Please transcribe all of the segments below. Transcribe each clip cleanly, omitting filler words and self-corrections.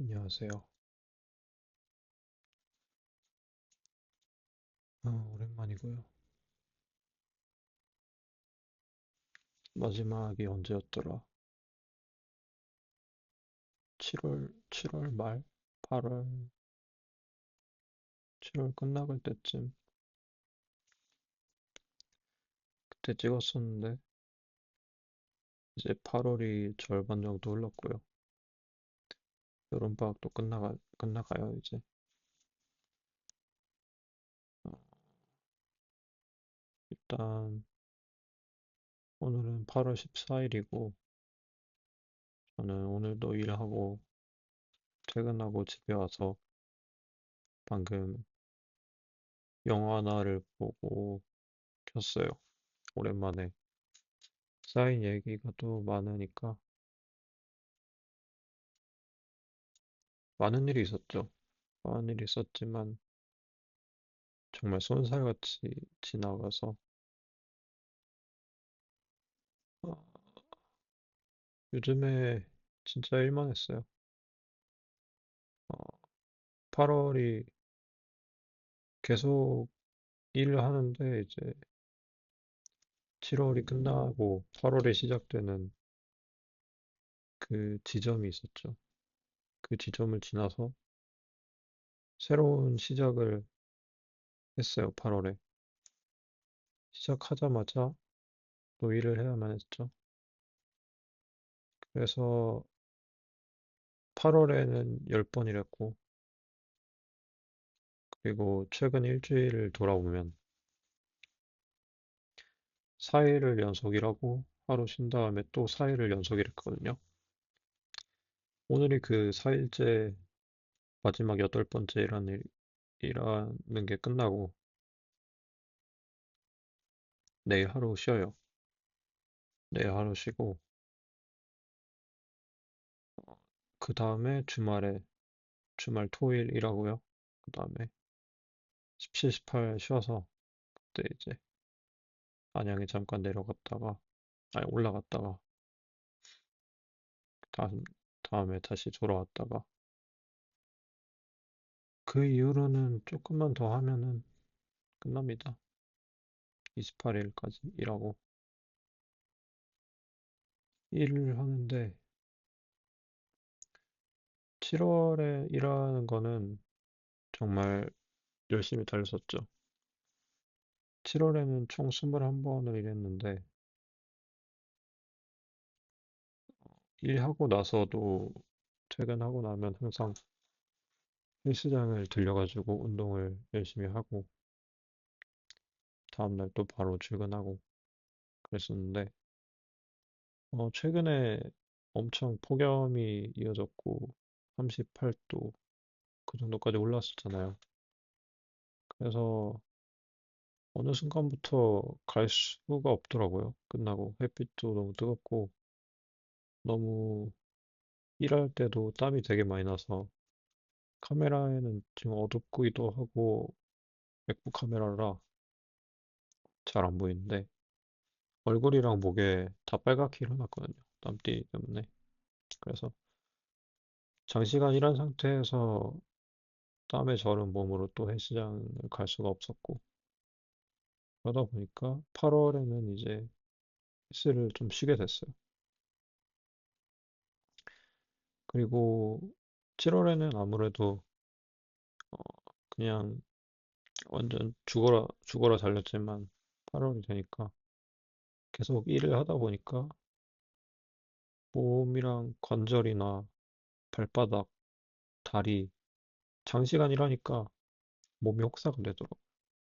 안녕하세요. 오랜만이고요. 마지막이 언제였더라? 7월 말? 8월, 7월 끝나갈 때쯤 그때 찍었었는데 이제 8월이 절반 정도 흘렀고요. 여름방학도 끝나가요, 이제. 어, 일단 오늘은 8월 14일이고 저는 오늘도 일하고 퇴근하고 집에 와서 방금 영화 하나를 보고 켰어요. 오랜만에. 쌓인 얘기가 또 많으니까 많은 일이 있었죠. 많은 일이 있었지만 정말 쏜살같이 지나가서 어, 요즘에 진짜 일만 했어요. 8월이 계속 일을 하는데 이제 7월이 끝나고 8월에 시작되는 그 지점이 있었죠. 그 지점을 지나서 새로운 시작을 했어요. 8월에. 시작하자마자 또 일을 해야만 했죠. 그래서 8월에는 10번 일했고 그리고 최근 일주일을 돌아보면 4일을 연속 일하고 하루 쉰 다음에 또 4일을 연속 일했거든요. 오늘이 그 4일째 마지막 8번째 일하는 게 끝나고 내일 하루 쉬어요. 내일 하루 쉬고 그 다음에 주말 토일 일하고요. 그 다음에 17, 18 쉬어서 그때 이제 안양에 잠깐 내려갔다가 아니 올라갔다가 다음, 다음에 다시 돌아왔다가 그 이후로는 조금만 더 하면은 끝납니다. 28일까지 일하고 일을 하는데 7월에 일하는 거는 정말 열심히 달렸었죠. 7월에는 총 21번을 일했는데 일하고 나서도 퇴근하고 나면 항상 헬스장을 들려가지고 운동을 열심히 하고 다음날 또 바로 출근하고 그랬었는데 최근에 엄청 폭염이 이어졌고 38도 그 정도까지 올랐었잖아요. 그래서 어느 순간부터 갈 수가 없더라고요. 끝나고 햇빛도 너무 뜨겁고 너무 일할 때도 땀이 되게 많이 나서 카메라에는 지금 어둡기도 하고 맥북 카메라라 잘 안 보이는데 얼굴이랑 목에 다 빨갛게 일어났거든요. 땀띠 때문에. 그래서 장시간 일한 상태에서 땀에 절은 몸으로 또 헬스장을 갈 수가 없었고 그러다 보니까 8월에는 이제 헬스를 좀 쉬게 됐어요. 그리고 7월에는 아무래도 그냥 완전 죽어라 달렸지만 8월이 되니까 계속 일을 하다 보니까 몸이랑 관절이나 발바닥, 다리 장시간 일하니까 몸이 혹사가 되더라고.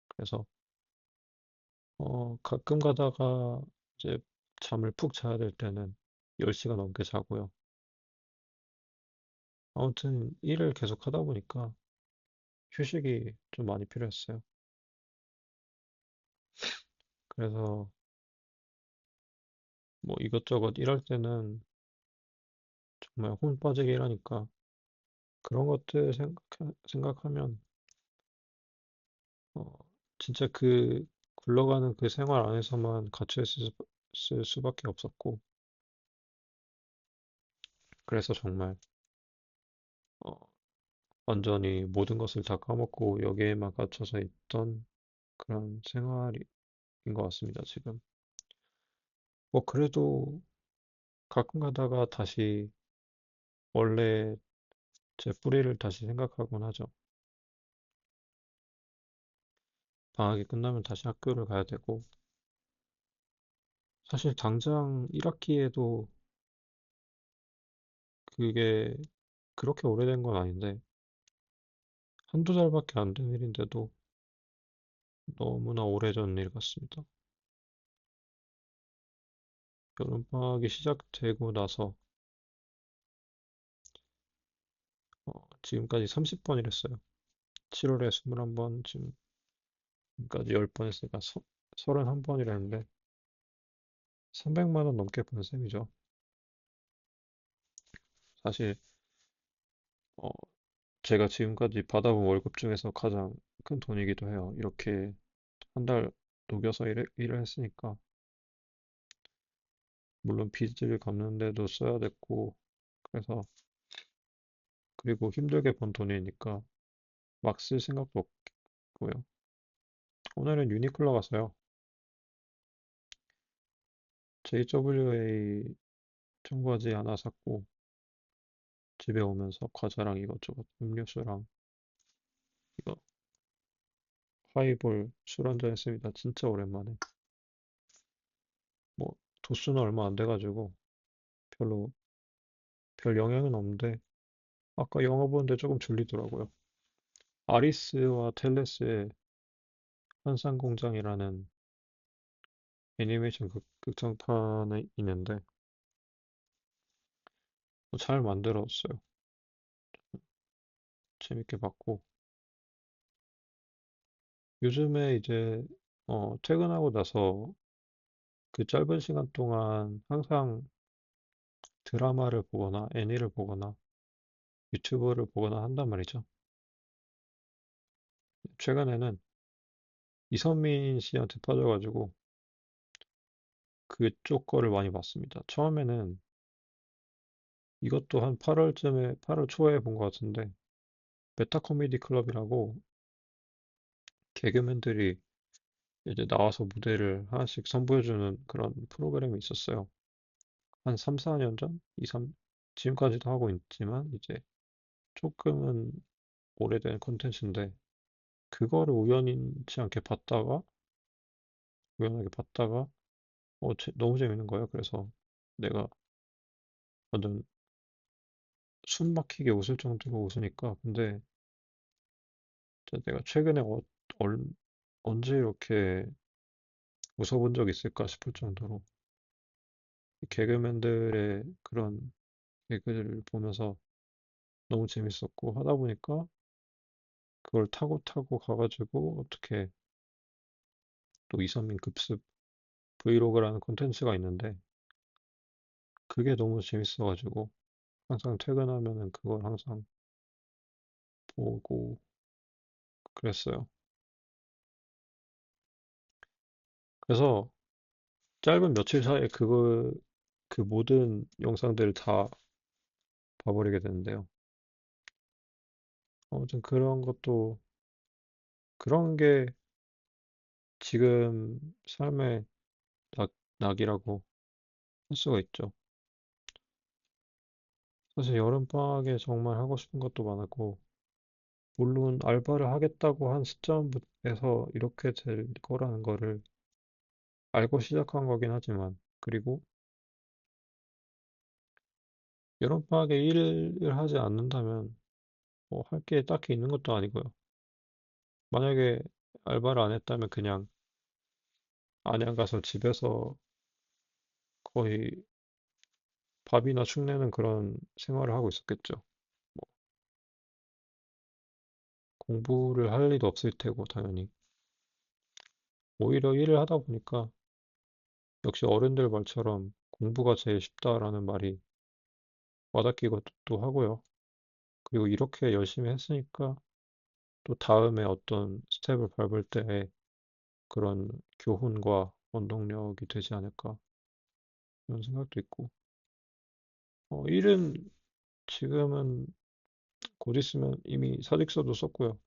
그래서 가끔 가다가 이제 잠을 푹 자야 될 때는 10시간 넘게 자고요. 아무튼 일을 계속 하다 보니까 휴식이 좀 많이 필요했어요. 그래서 뭐 이것저것 일할 때는 정말 혼 빠지게 일하니까 그런 것들 생각하면 어, 진짜 그 굴러가는 그 생활 안에서만 갇혀 있을 수밖에 없었고 그래서 정말 완전히 모든 것을 다 까먹고 여기에만 갇혀서 있던 그런 생활인 것 같습니다, 지금. 뭐, 그래도 가끔 가다가 다시 원래 제 뿌리를 다시 생각하곤 하죠. 방학이 끝나면 다시 학교를 가야 되고, 사실 당장 1학기에도 그게 그렇게 오래된 건 아닌데, 한두 달밖에 안 된 일인데도 너무나 오래전 일 같습니다. 여름방학이 시작되고 나서 지금까지 30번 일했어요. 7월에 21번, 지금까지 10번 했으니까 31번 일했는데 300만 원 넘게 번 셈이죠. 사실 어, 제가 지금까지 받아본 월급 중에서 가장 큰 돈이기도 해요. 이렇게 한 달 녹여서 일을 했으니까 물론 빚을 갚는데도 써야 됐고 그래서 그리고 힘들게 번 돈이니까 막 쓸 생각도 없고요. 오늘은 유니클로 갔어요. JWA 청바지 하나 샀고 집에 오면서 과자랑 이것저것 음료수랑 이거 하이볼 술 한잔 했습니다. 진짜 오랜만에. 뭐 도수는 얼마 안 돼가지고 별로 별 영향은 없는데 아까 영화 보는데 조금 졸리더라고요. 아리스와 텔레스의 환상공장이라는 애니메이션 극장판이 있는데 잘 만들었어요. 재밌게 봤고 요즘에 이제 퇴근하고 나서 그 짧은 시간 동안 항상 드라마를 보거나 애니를 보거나 유튜브를 보거나 한단 말이죠. 최근에는 이선민 씨한테 빠져가지고 그쪽 거를 많이 봤습니다. 처음에는 이것도 한 8월쯤에, 8월 초에 본 것 같은데, 메타 코미디 클럽이라고 개그맨들이 이제 나와서 무대를 하나씩 선보여주는 그런 프로그램이 있었어요. 한 3, 4년 전? 2, 3, 지금까지도 하고 있지만, 이제 조금은 오래된 콘텐츠인데, 그거를 우연치 않게 우연하게 봤다가, 너무 재밌는 거예요. 그래서 내가 완전 숨 막히게 웃을 정도로 웃으니까, 근데 진짜 내가 최근에 얼- 언제 이렇게 웃어본 적 있을까 싶을 정도로 이 개그맨들의 그런 개그를 보면서 너무 재밌었고 하다 보니까 그걸 타고 타고 가가지고 어떻게 또 이선민 급습 브이로그라는 콘텐츠가 있는데 그게 너무 재밌어가지고 항상 퇴근하면은 그걸 항상 보고 그랬어요. 그래서 짧은 며칠 사이에 그 모든 영상들을 다 봐버리게 되는데요. 아무튼 그런 게 지금 삶의 낙이라고 할 수가 있죠. 사실 여름방학에 정말 하고 싶은 것도 많았고, 물론 알바를 하겠다고 한 시점에서 이렇게 될 거라는 거를 알고 시작한 거긴 하지만, 그리고 여름방학에 일을 하지 않는다면, 뭐 할 게 딱히 있는 것도 아니고요. 만약에 알바를 안 했다면 그냥 안양 가서 집에서 거의 밥이나 축내는 그런 생활을 하고 있었겠죠. 뭐 공부를 할 일도 없을 테고, 당연히. 오히려 일을 하다 보니까 역시 어른들 말처럼 공부가 제일 쉽다라는 말이 와닿기도 하고요. 그리고 이렇게 열심히 했으니까 또 다음에 어떤 스텝을 밟을 때 그런 교훈과 원동력이 되지 않을까 그런 생각도 있고 일은 지금은 곧 있으면 이미 사직서도 썼고요.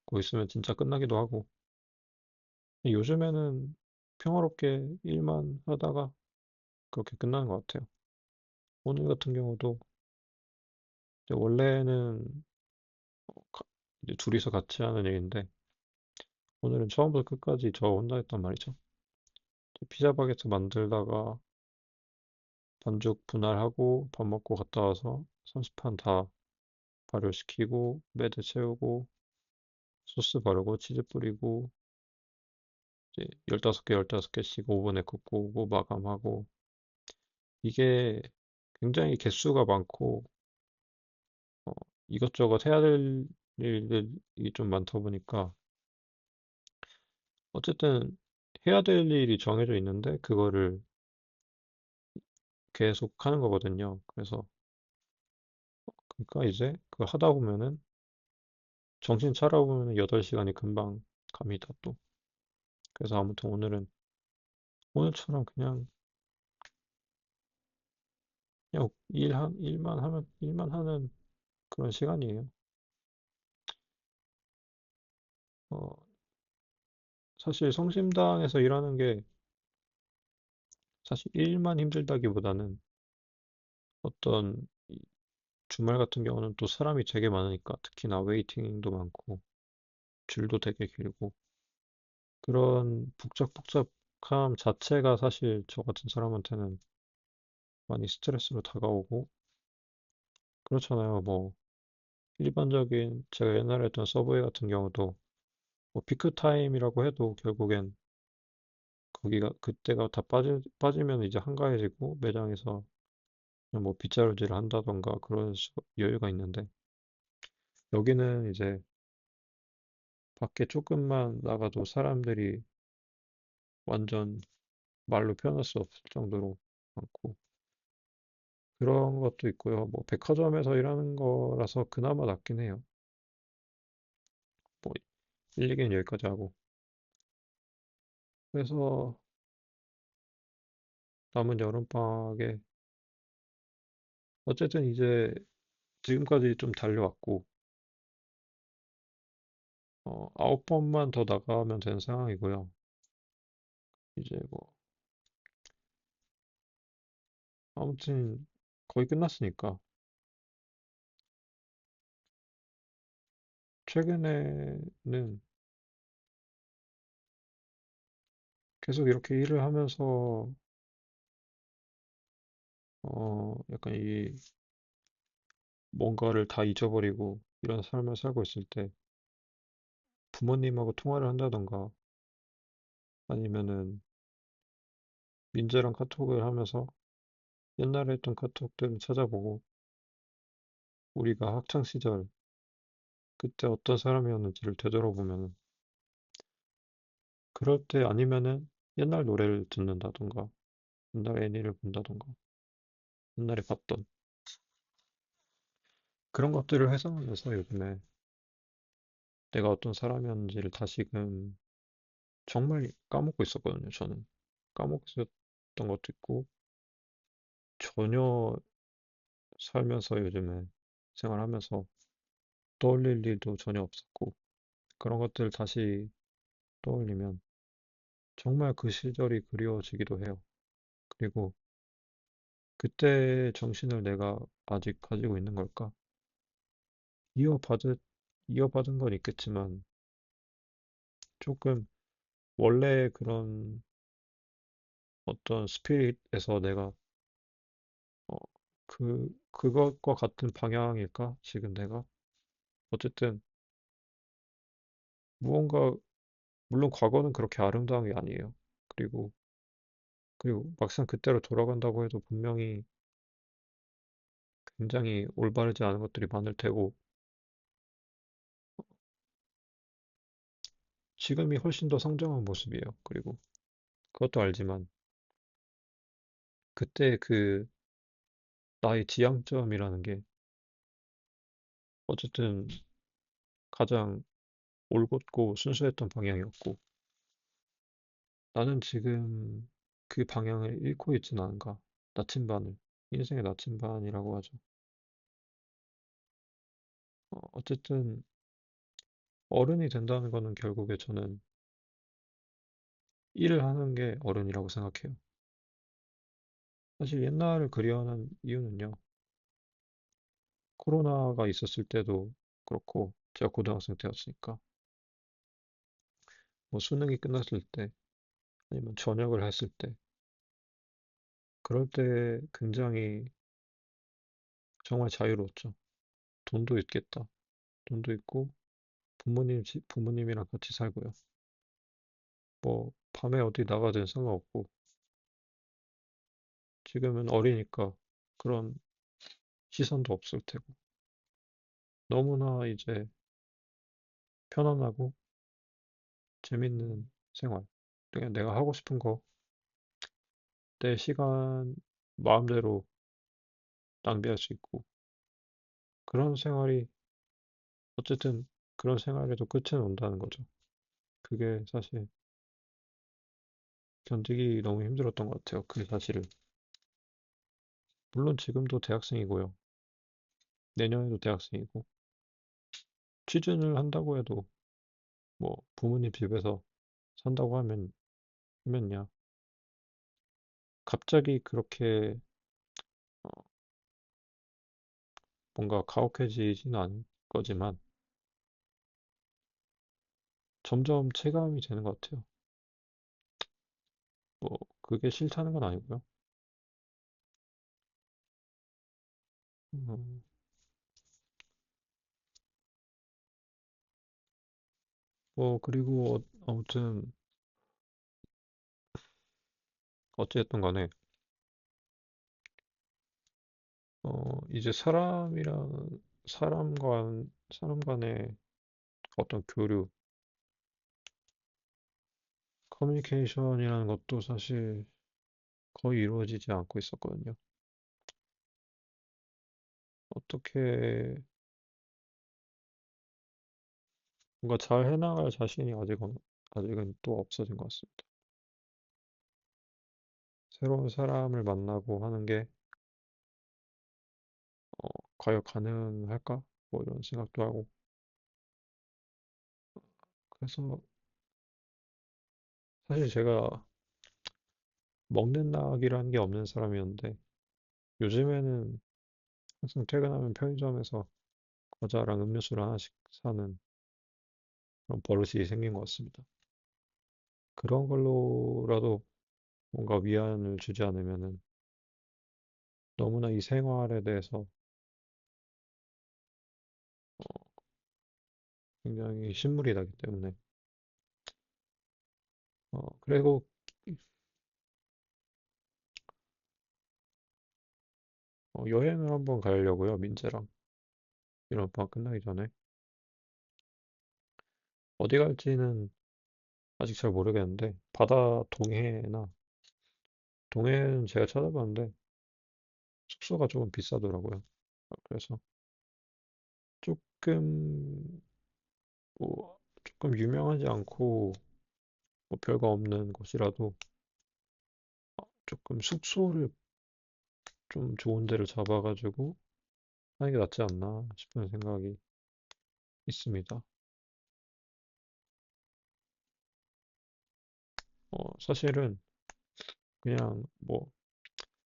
곧 있으면 진짜 끝나기도 하고. 요즘에는 평화롭게 일만 하다가 그렇게 끝나는 것 같아요. 오늘 같은 경우도 이제 원래는 가- 이제 둘이서 같이 하는 얘기인데 오늘은 처음부터 끝까지 저 혼자 했단 말이죠. 피자 바게트 만들다가 반죽 분할하고 밥 먹고 갔다 와서 선시판 다 발효시키고 매대 채우고 소스 바르고 치즈 뿌리고 이제 15개 15개씩 오븐에 굽고 오고 마감하고 이게 굉장히 개수가 많고 어, 이것저것 해야 될 일들이 좀 많다 보니까 어쨌든 해야 될 일이 정해져 있는데 그거를 계속 하는 거거든요. 그래서 그러니까 이제 그걸 하다 보면은 정신 차려보면 8시간이 금방 갑니다 또. 그래서 아무튼 오늘은 오늘처럼 그냥 일만 하는 그런 시간이에요. 어, 사실 성심당에서 일하는 게 사실 일만 힘들다기보다는 어떤 주말 같은 경우는 또 사람이 되게 많으니까 특히나 웨이팅도 많고 줄도 되게 길고 그런 복잡복잡함 자체가 사실 저 같은 사람한테는 많이 스트레스로 다가오고 그렇잖아요. 뭐 일반적인 제가 옛날에 했던 서브웨이 같은 경우도 뭐 피크 타임이라고 해도 결국엔 거기가 그때가 다 빠지면 이제 한가해지고 매장에서 그냥 뭐 빗자루질을 한다던가 그런 여유가 있는데 여기는 이제 밖에 조금만 나가도 사람들이 완전 말로 표현할 수 없을 정도로 많고 그런 것도 있고요. 뭐 백화점에서 일하는 거라서 그나마 낫긴 해요. 뭐 일 얘기는 여기까지 하고 그래서 남은 여름방학에 어쨌든 이제 지금까지 좀 달려왔고 9번만 더 나가면 되는 상황이고요. 이제 뭐 아무튼 거의 끝났으니까 최근에는 계속 이렇게 일을 하면서 약간 이 뭔가를 다 잊어버리고 이런 삶을 살고 있을 때 부모님하고 통화를 한다던가 아니면은 민재랑 카톡을 하면서 옛날에 했던 카톡들을 찾아보고 우리가 학창 시절 그때 어떤 사람이었는지를 되돌아보면은 그럴 때 아니면은 옛날 노래를 듣는다던가 옛날 애니를 본다던가 옛날에 봤던 그런 것들을 회상하면서 요즘에 내가 어떤 사람이었는지를 다시금 정말 까먹고 있었거든요, 저는. 까먹고 있었던 것도 있고 전혀 살면서 요즘에 생활하면서 떠올릴 일도 전혀 없었고 그런 것들을 다시 떠올리면 정말 그 시절이 그리워지기도 해요. 그리고 그때의 정신을 내가 아직 가지고 있는 걸까? 이어받은, 이어받은 건 있겠지만 조금 원래 그런 어떤 스피릿에서 내가 그것과 같은 방향일까? 지금 내가? 어쨌든 무언가, 물론 과거는 그렇게 아름다운 게 아니에요. 그리고 막상 그때로 돌아간다고 해도 분명히 굉장히 올바르지 않은 것들이 많을 테고 지금이 훨씬 더 성장한 모습이에요. 그리고 그것도 알지만 그때 그 나의 지향점이라는 게 어쨌든 가장 올곧고 순수했던 방향이었고 나는 지금 그 방향을 잃고 있진 않은가. 나침반을. 인생의 나침반이라고 하죠. 어쨌든 어른이 된다는 거는 결국에 저는 일을 하는 게 어른이라고 생각해요. 사실 옛날을 그리워하는 이유는요. 코로나가 있었을 때도 그렇고 제가 고등학생 때였으니까 뭐 수능이 끝났을 때 아니면 전역을 했을 때 그럴 때 굉장히 정말 자유로웠죠. 돈도 있겠다. 돈도 있고 부모님이랑 같이 살고요. 뭐 밤에 어디 나가든 상관없고 지금은 어리니까 그런 시선도 없을 테고 너무나 이제 편안하고 재밌는 생활. 그냥 내가 하고 싶은 거 내 시간 마음대로 낭비할 수 있고 그런 생활이 어쨌든 그런 생활에도 끝은 온다는 거죠. 그게 사실 견디기 너무 힘들었던 것 같아요. 그 사실을. 물론 지금도 대학생이고요. 내년에도 대학생이고 취준을 한다고 해도 뭐 부모님 집에서 산다고 하면야 갑자기 그렇게 어, 뭔가 가혹해지지는 않을 거지만 점점 체감이 되는 것 같아요. 뭐 그게 싫다는 건 아니고요. 음, 뭐 그리고 아무튼 어찌됐든 간에 이제 사람 간의 어떤 교류, 커뮤니케이션이라는 것도 사실 거의 이루어지지 않고 있었거든요. 어떻게 뭔가 잘 해나갈 자신이 아직은 또 없어진 것 같습니다. 새로운 사람을 만나고 하는 게 어, 과연 가능할까? 뭐 이런 생각도 하고. 그래서 사실 제가 먹는 낙이라는 게 없는 사람이었는데 요즘에는 항상 퇴근하면 편의점에서 과자랑 음료수를 하나씩 사는 그런 버릇이 생긴 것 같습니다. 그런 걸로라도 뭔가 위안을 주지 않으면은 너무나 이 생활에 대해서 굉장히 신물이 나기 때문에 그리고 여행을 한번 가려고요, 민재랑. 이런 방학 끝나기 전에. 어디 갈지는 아직 잘 모르겠는데, 바다 동해는 제가 찾아봤는데, 숙소가 조금 비싸더라고요. 그래서 조금, 조금 유명하지 않고, 뭐 별거 없는 곳이라도, 조금 숙소를 좀 좋은 데를 잡아가지고 하는 게 낫지 않나 싶은 생각이 있습니다. 사실은 그냥 뭐,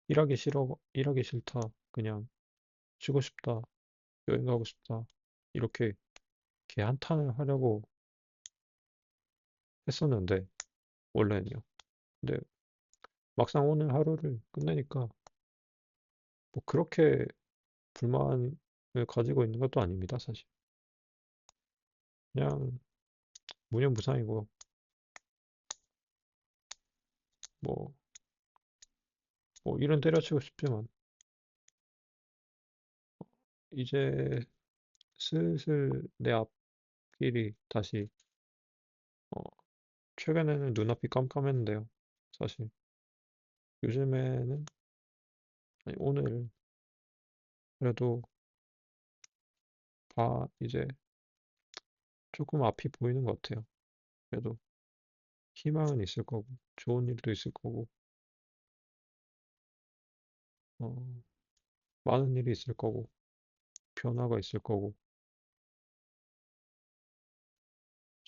일하기 싫다, 그냥 쉬고 싶다, 여행 가고 싶다, 이렇게 한탄을 하려고 했었는데, 원래는요. 근데 막상 오늘 하루를 끝내니까 뭐 그렇게 불만을 가지고 있는 것도 아닙니다, 사실. 그냥 무념무상이고, 뭐, 뭐 일은 때려치고 싶지만, 이제 슬슬 내 앞길이 다시, 어, 최근에는 눈앞이 깜깜했는데요. 사실, 요즘에는, 아니, 오늘, 그래도 이제 조금 앞이 보이는 것 같아요. 그래도 희망은 있을 거고, 좋은 일도 있을 거고, 어, 많은 일이 있을 거고, 변화가 있을 거고,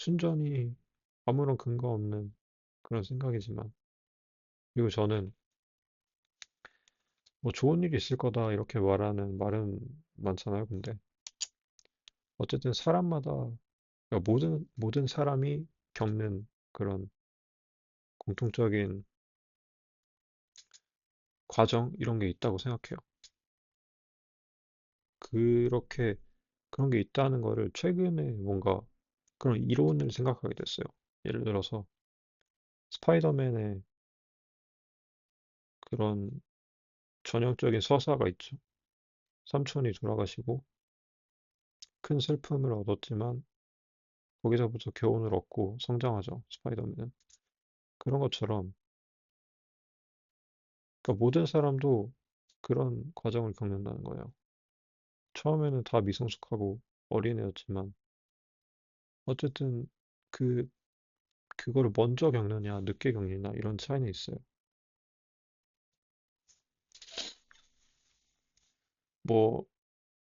순전히 아무런 근거 없는 그런 생각이지만, 그리고 저는 뭐 좋은 일이 있을 거다 이렇게 말하는 말은 많잖아요. 근데 어쨌든 사람마다, 그러니까 모든 사람이 겪는 그런 공통적인 과정 이런 게 있다고 생각해요. 그렇게 그런 게 있다는 거를 최근에 뭔가 그런 이론을 생각하게 됐어요. 예를 들어서 스파이더맨의 그런 전형적인 서사가 있죠. 삼촌이 돌아가시고 큰 슬픔을 얻었지만 거기서부터 교훈을 얻고 성장하죠. 스파이더맨은. 그런 것처럼 그러니까 모든 사람도 그런 과정을 겪는다는 거예요. 처음에는 다 미성숙하고 어린애였지만 어쨌든 그 그거를 먼저 겪느냐 늦게 겪느냐 이런 차이는 있어요. 뭐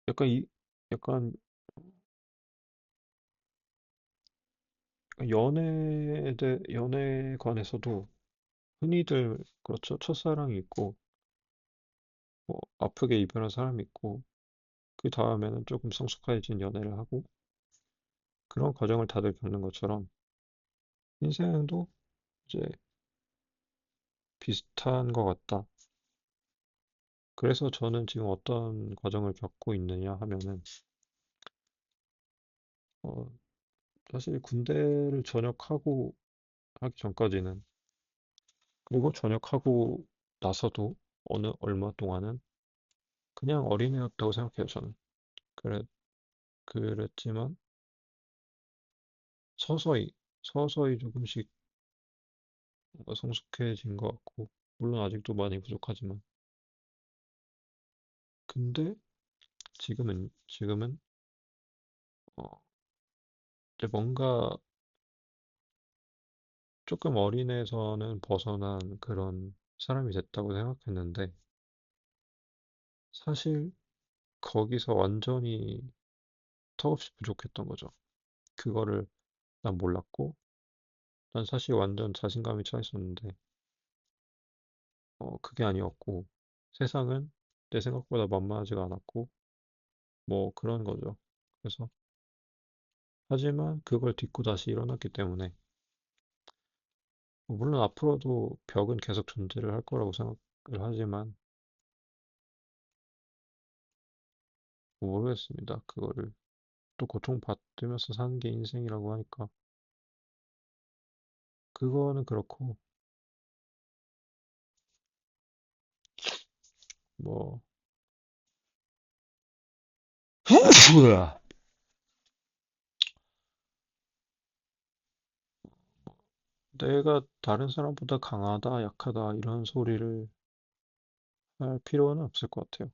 약간 약간 연애관에서도 흔히들 그렇죠. 첫사랑이 있고 뭐 아프게 이별한 사람이 있고 그 다음에는 조금 성숙해진 연애를 하고 그런 과정을 다들 겪는 것처럼 인생도 이제 비슷한 것 같다. 그래서 저는 지금 어떤 과정을 겪고 있느냐 하면은 어, 사실 군대를 전역하고 하기 전까지는 그리고 전역하고 나서도 어느 얼마 동안은 그냥 어린애였다고 생각해요, 저는. 그래, 그랬지만 서서히, 서서히 조금씩 뭔가 성숙해진 것 같고, 물론 아직도 많이 부족하지만. 근데 지금은, 어, 이제 뭔가 조금 어린애에서는 벗어난 그런 사람이 됐다고 생각했는데, 사실 거기서 완전히 턱없이 부족했던 거죠. 그거를 난 몰랐고, 난 사실 완전 자신감이 차 있었는데, 그게 아니었고, 세상은 내 생각보다 만만하지가 않았고, 뭐 그런 거죠. 그래서, 하지만 그걸 딛고 다시 일어났기 때문에, 물론 앞으로도 벽은 계속 존재를 할 거라고 생각을 하지만, 모르겠습니다. 그거를 또 고통받으면서 사는 게 인생이라고 하니까, 그거는 그렇고, 뭐, 내가 다른 사람보다 강하다, 약하다, 이런 소리를 할 필요는 없을 것 같아요.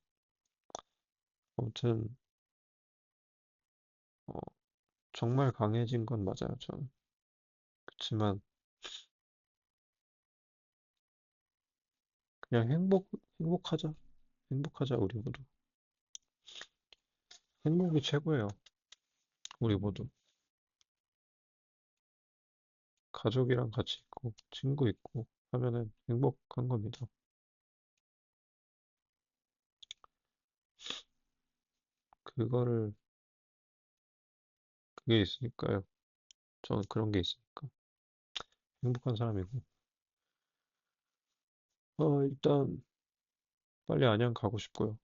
아무튼, 어, 정말 강해진 건 맞아요, 저는. 그렇지만, 그냥 행복하자. 행복하자, 우리 모두. 행복이 최고예요, 우리 모두. 가족이랑 같이 있고, 친구 있고, 하면은 행복한 겁니다. 그거를, 그게 있으니까요. 저는 그런 게 있으니까. 행복한 사람이고. 일단, 빨리 안양 가고 싶고요.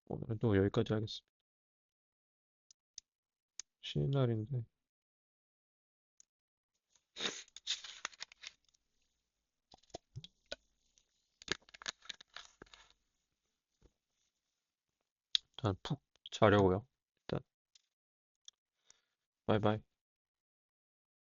오늘도 여기까지 하겠습니다. 쉬는 날인데, 일단 푹 자려고요. 일단, 바이바이.